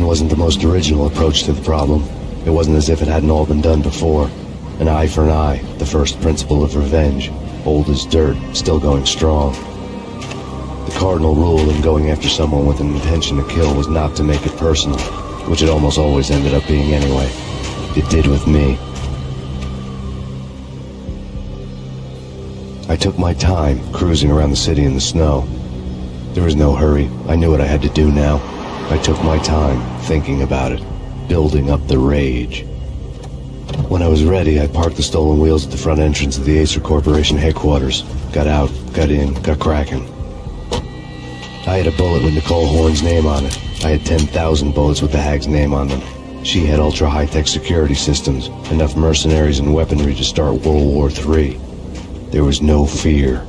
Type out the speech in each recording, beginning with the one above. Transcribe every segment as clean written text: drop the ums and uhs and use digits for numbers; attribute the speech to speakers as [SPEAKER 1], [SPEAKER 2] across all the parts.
[SPEAKER 1] Mine wasn't the most original approach to the problem. It wasn't as if it hadn't all been done before. An eye for an eye, the first principle of revenge. Old as dirt, still going strong. The cardinal rule in going after someone with an intention to kill was not to make it personal, which it almost always ended up being anyway. It did with me. I took my time, cruising around the city in the snow. There was no hurry. I knew what I had to do now. I took my time, thinking about it, building up the rage. When I was ready, I parked the stolen wheels at the front entrance of the Acer Corporation headquarters. Got out, got in, got cracking. I had a bullet with Nicole Horn's name on it. I had 10,000 bullets with the hag's name on them. She had ultra-high-tech security systems, enough mercenaries and weaponry to start World War III. There was no fear.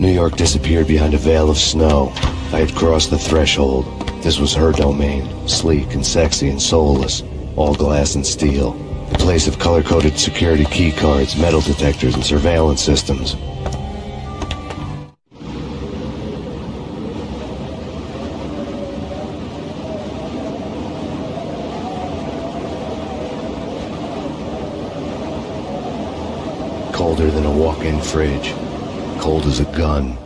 [SPEAKER 1] New York disappeared behind a veil of snow. I had crossed the threshold. This was her domain, sleek and sexy and soulless, all glass and steel. A place of color-coded security key cards, metal detectors, and surveillance systems. Colder than a walk-in fridge. Cold as a gun.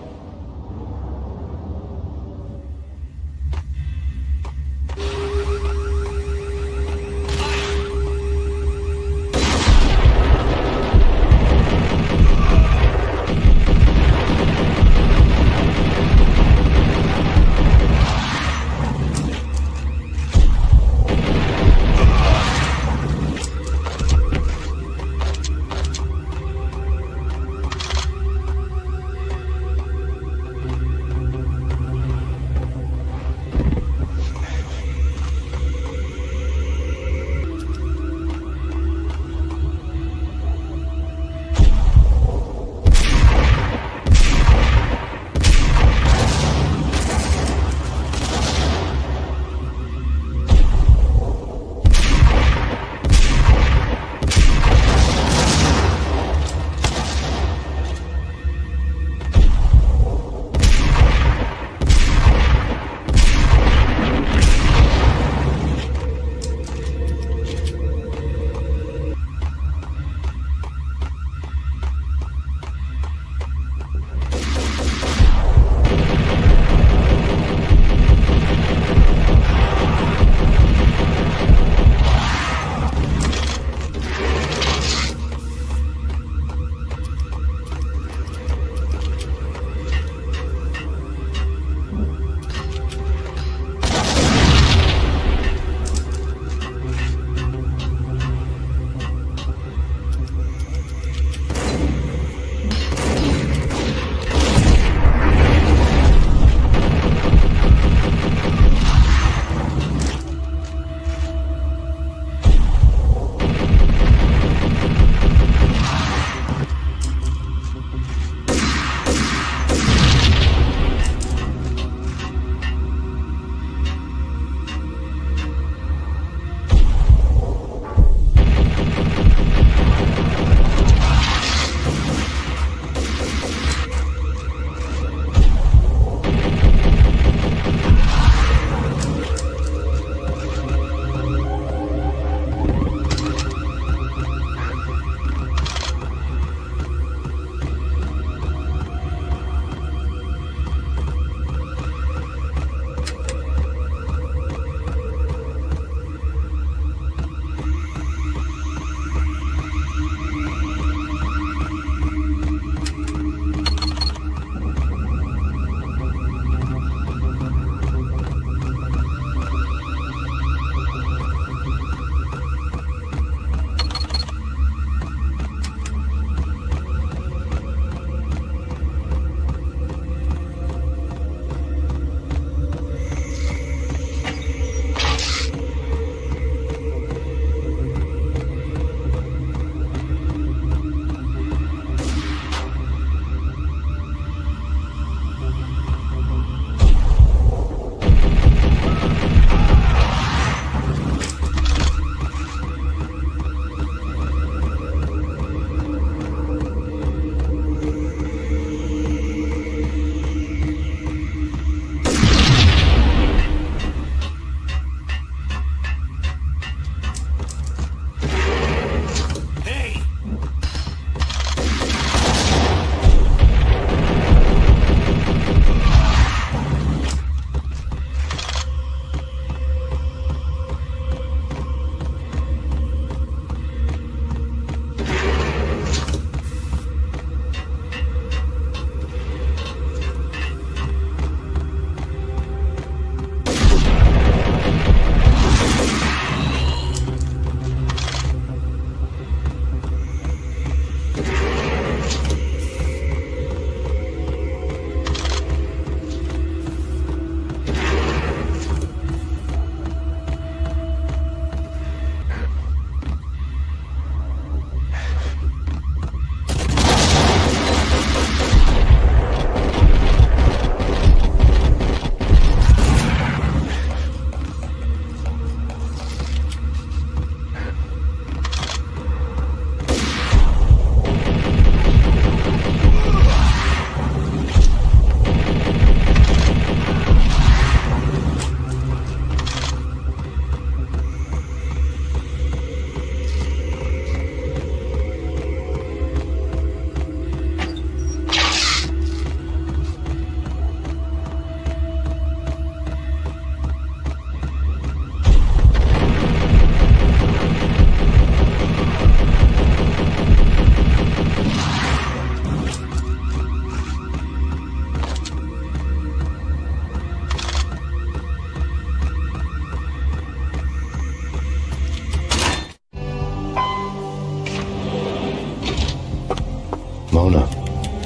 [SPEAKER 1] Mona,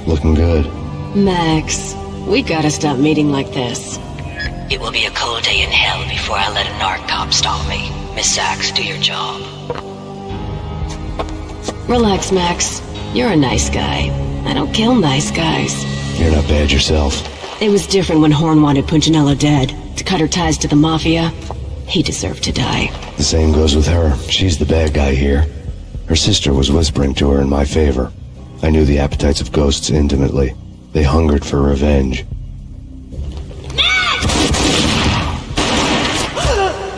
[SPEAKER 1] looking good.
[SPEAKER 2] Max, we gotta stop meeting like this.
[SPEAKER 3] It will be a cold day in hell before I let a narc cop stop me. Miss Sachs, do your job.
[SPEAKER 2] Relax, Max. You're a nice guy. I don't kill nice guys.
[SPEAKER 1] You're not bad yourself.
[SPEAKER 2] It was different when Horn wanted Punchinello dead. To cut her ties to the Mafia. He deserved to die.
[SPEAKER 1] The same goes with her. She's the bad guy here. Her sister was whispering to her in my favor. I knew the appetites of ghosts intimately. They hungered for revenge.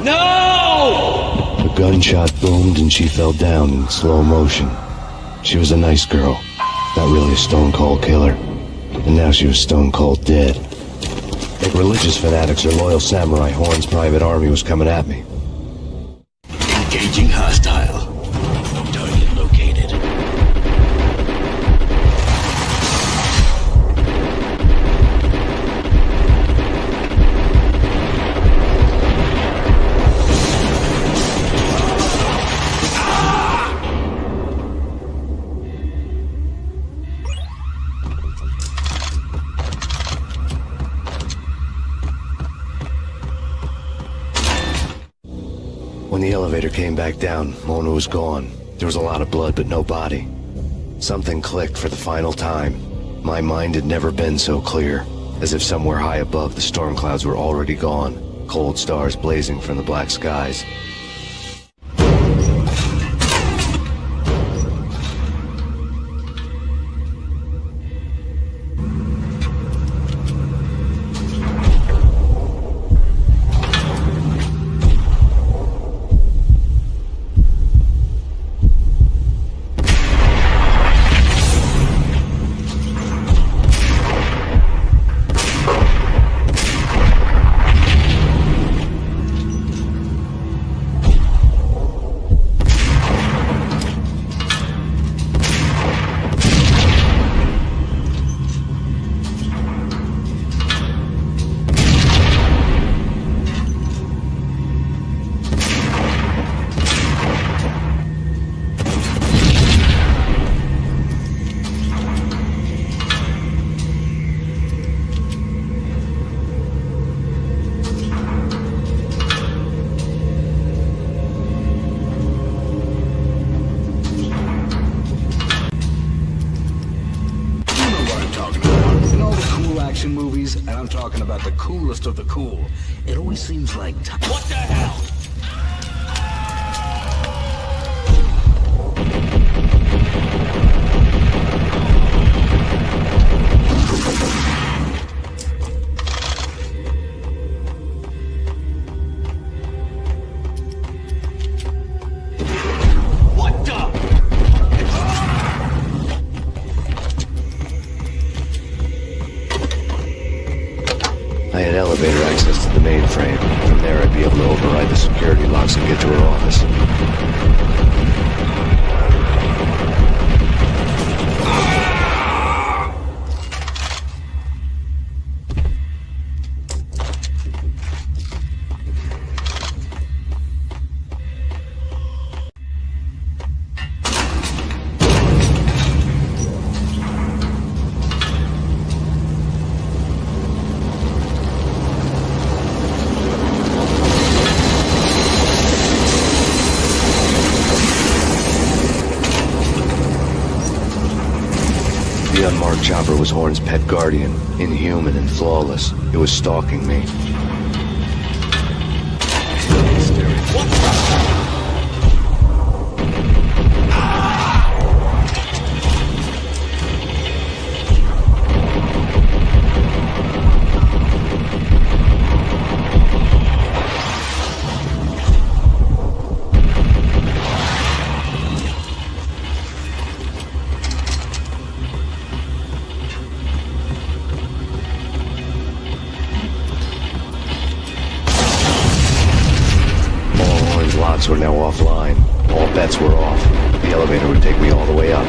[SPEAKER 4] No!
[SPEAKER 1] A gunshot boomed and she fell down in slow motion. She was a nice girl. Not really a stone-cold killer. And now she was stone-cold dead. Like religious fanatics or loyal samurai, Horn's private army was coming at me.
[SPEAKER 4] Engaging hostile. Target located.
[SPEAKER 1] When the elevator came back down, Mona was gone. There was a lot of blood, but no body. Something clicked for the final time. My mind had never been so clear, as if somewhere high above the storm clouds were already gone, cold stars blazing from the black skies.
[SPEAKER 4] Movies, and I'm talking about the coolest of the cool. It always seems like... What the hell?
[SPEAKER 1] I had elevator access to the mainframe. From there, I'd be able to override the security locks and get to her office. The unmarked chopper was Horn's pet guardian, inhuman and flawless. It was stalking me. Lots were now offline. All bets were off. The elevator would take me all the way up.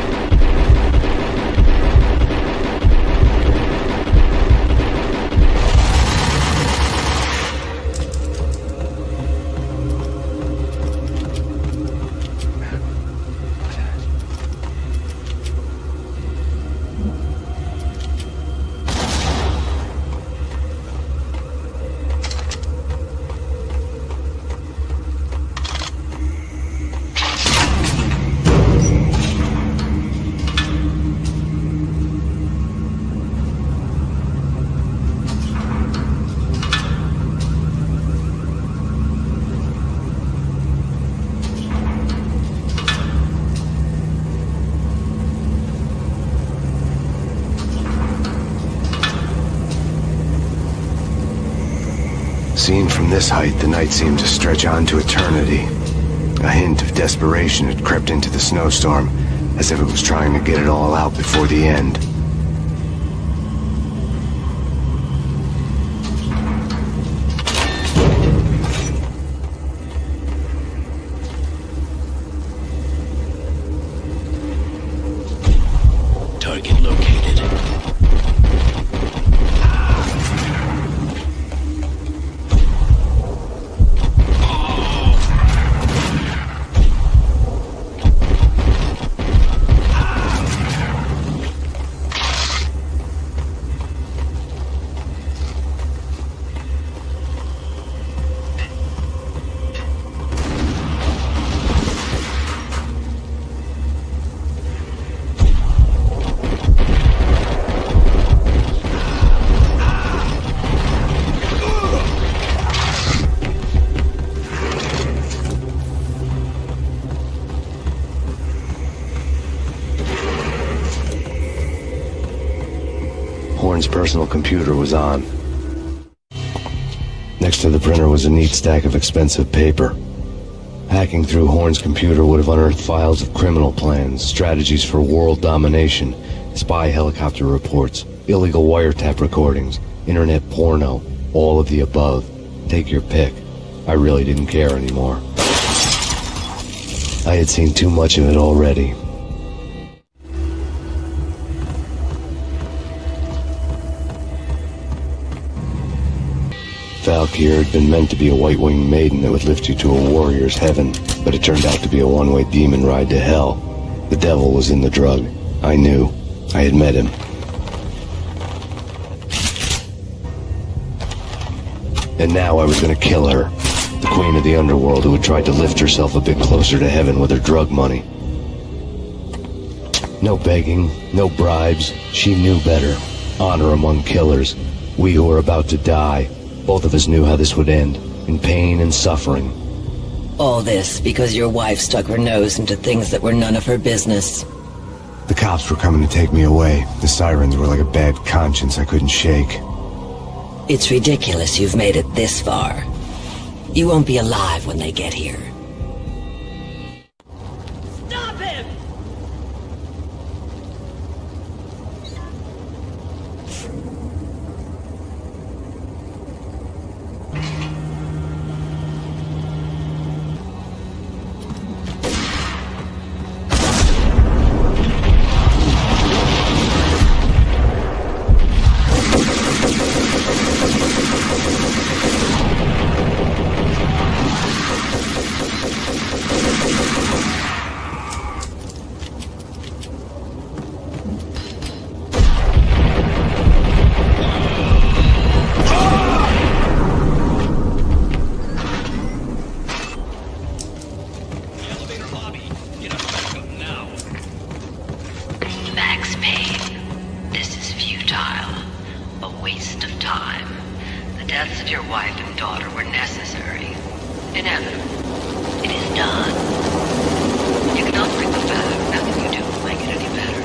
[SPEAKER 1] Seen from this height, the night seemed to stretch on to eternity. A hint of desperation had crept into the snowstorm, as if it was trying to get it all out before the end.
[SPEAKER 4] Target located.
[SPEAKER 1] Horn's personal computer was on. Next to the printer was a neat stack of expensive paper. Hacking through Horn's computer would have unearthed files of criminal plans, strategies for world domination, spy helicopter reports, illegal wiretap recordings, internet porno, all of the above. Take your pick. I really didn't care anymore. I had seen too much of it already. Valkyr had been meant to be a white-winged maiden that would lift you to a warrior's heaven, but it turned out to be a one-way demon ride to hell. The devil was in the drug. I knew. I had met him. And now I was gonna kill her. The queen of the underworld who had tried to lift herself a bit closer to heaven with her drug money. No begging, no bribes. She knew better. Honor among killers. We who were about to die. Both of us knew how this would end, in pain and suffering.
[SPEAKER 3] All this because your wife stuck her nose into things that were none of her business.
[SPEAKER 1] The cops were coming to take me away. The sirens were like a bad conscience I couldn't shake.
[SPEAKER 3] It's ridiculous you've made it this far. You won't be alive when they get here. Stop him! Max Payne, this is futile. A waste of time. The deaths of your wife and daughter were necessary. Inevitable. It is done. You cannot bring them back. Nothing you do will make it any better.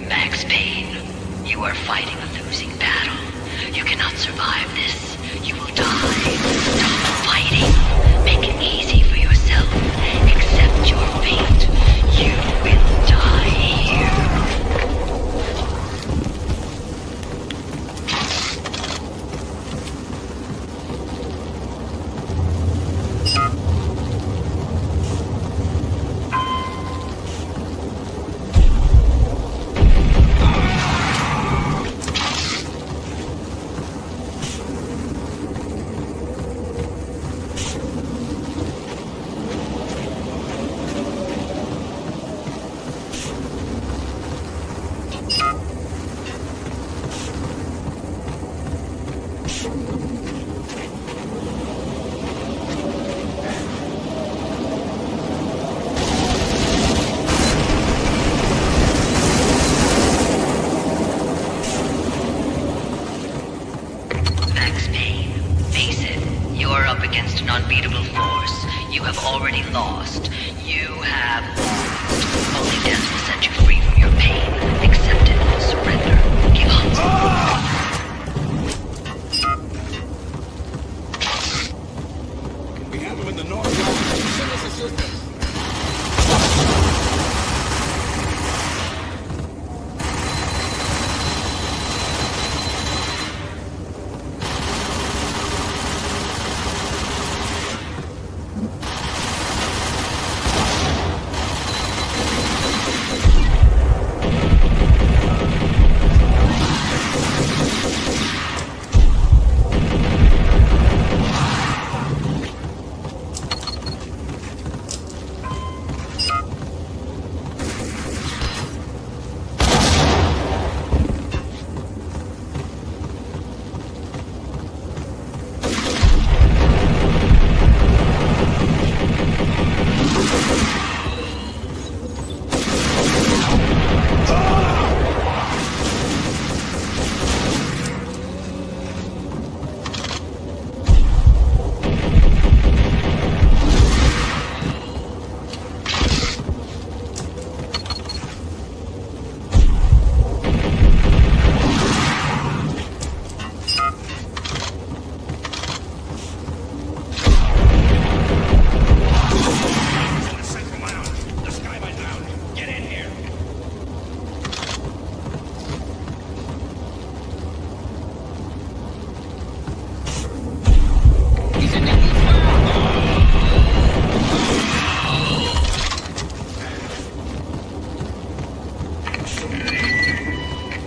[SPEAKER 3] Max Payne, you are fighting a losing battle. You cannot survive this. You will die. Die.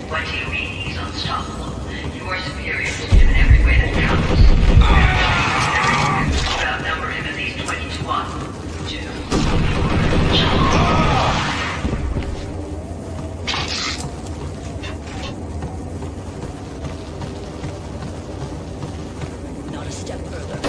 [SPEAKER 3] Y.DAPOOR is unstoppable. You are superior to him in every way that counts. You outnumber him at least 20 to 1.
[SPEAKER 2] Not a step further.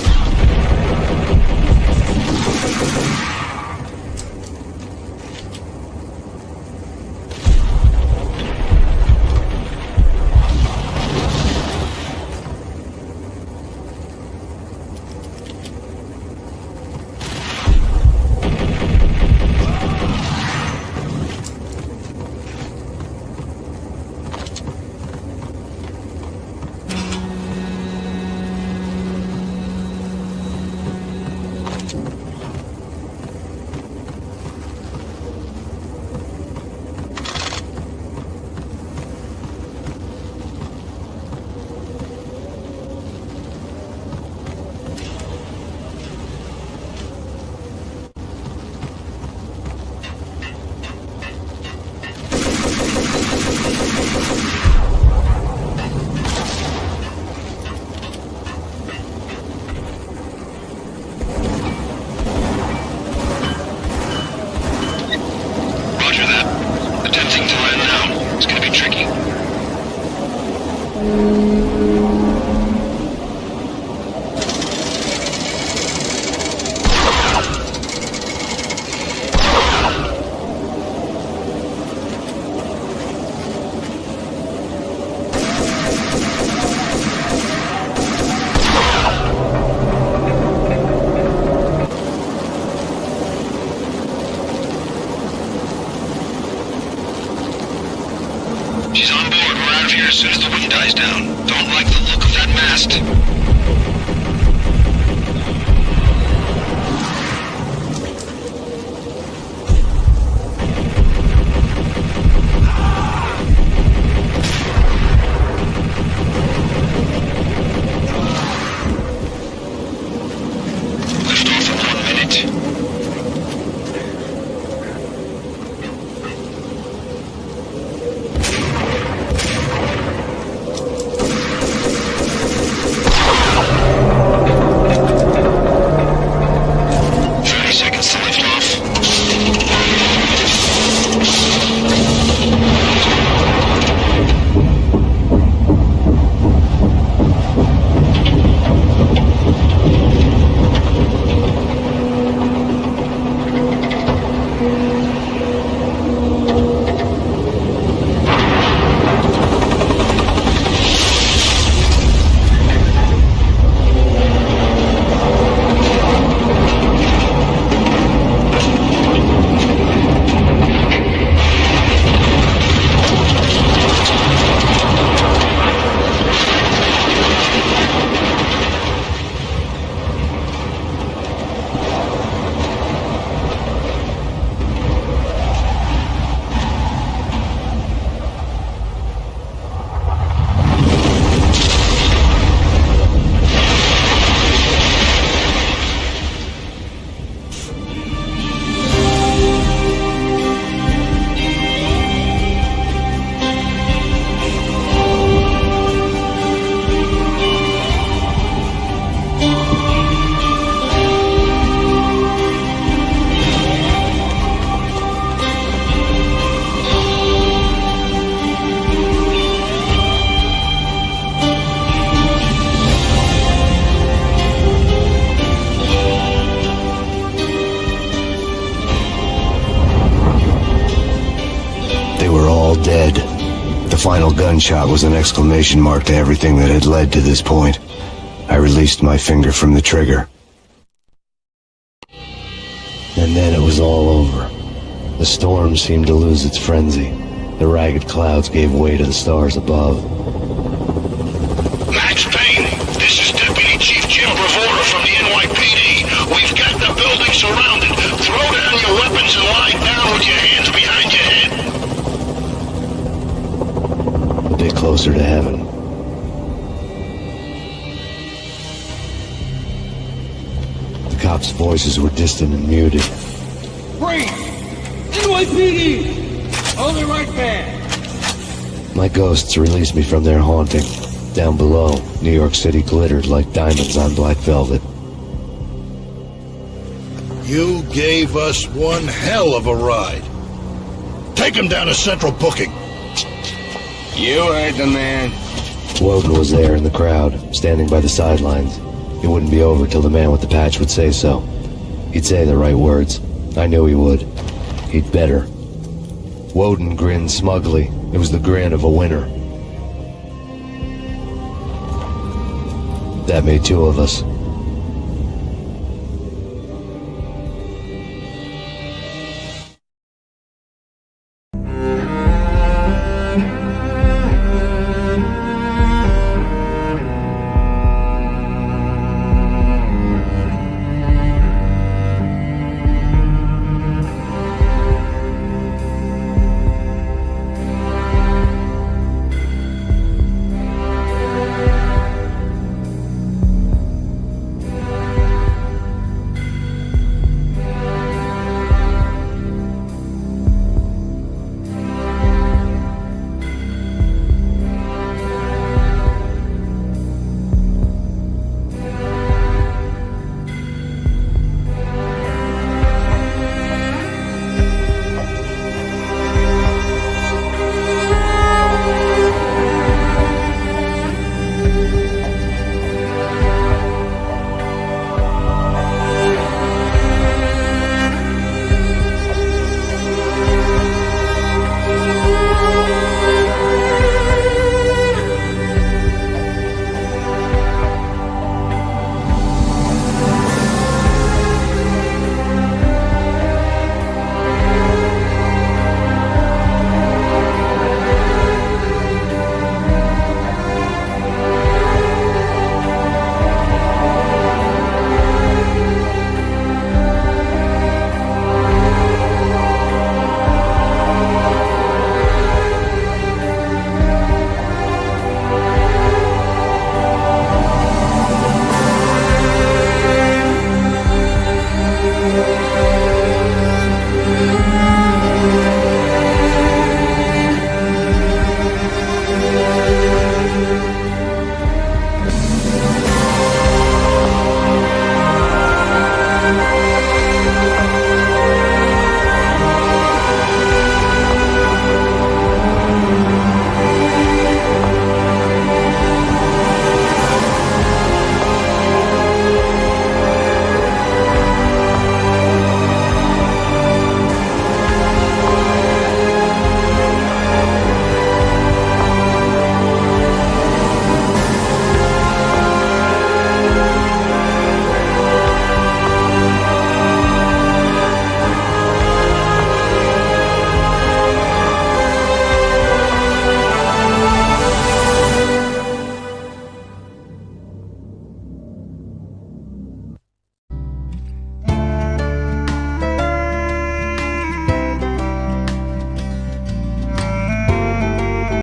[SPEAKER 5] She's on board. We're out of here as soon as the wind dies down. Don't like the look of that mast. Lift off in 1 minute.
[SPEAKER 1] Dead. The final gunshot was an exclamation mark to everything that had led to this point. I released my finger from the trigger. And then it was all over. The storm seemed to lose its frenzy. The ragged clouds gave way to the stars above.
[SPEAKER 5] Max Payne, this is Deputy Chief Jim Bravura from the NYPD. We've got the building surrounded. Throw down your weapons and lie down with your hands behind your head.
[SPEAKER 1] A bit closer to heaven. The cops' voices were distant and muted.
[SPEAKER 6] Payne! NYPD! I'll be right back.
[SPEAKER 1] My ghosts released me from their haunting. Down below, New York City glittered like diamonds on black velvet.
[SPEAKER 5] You gave us one hell of a ride. Take him down to Central Booking.
[SPEAKER 6] You heard the man.
[SPEAKER 1] Woden was there in the crowd, standing by the sidelines. It wouldn't be over till the man with the patch would say so. He'd say the right words. I knew he would. He'd better. Woden grinned smugly. It was the grin of a winner. That made two of us.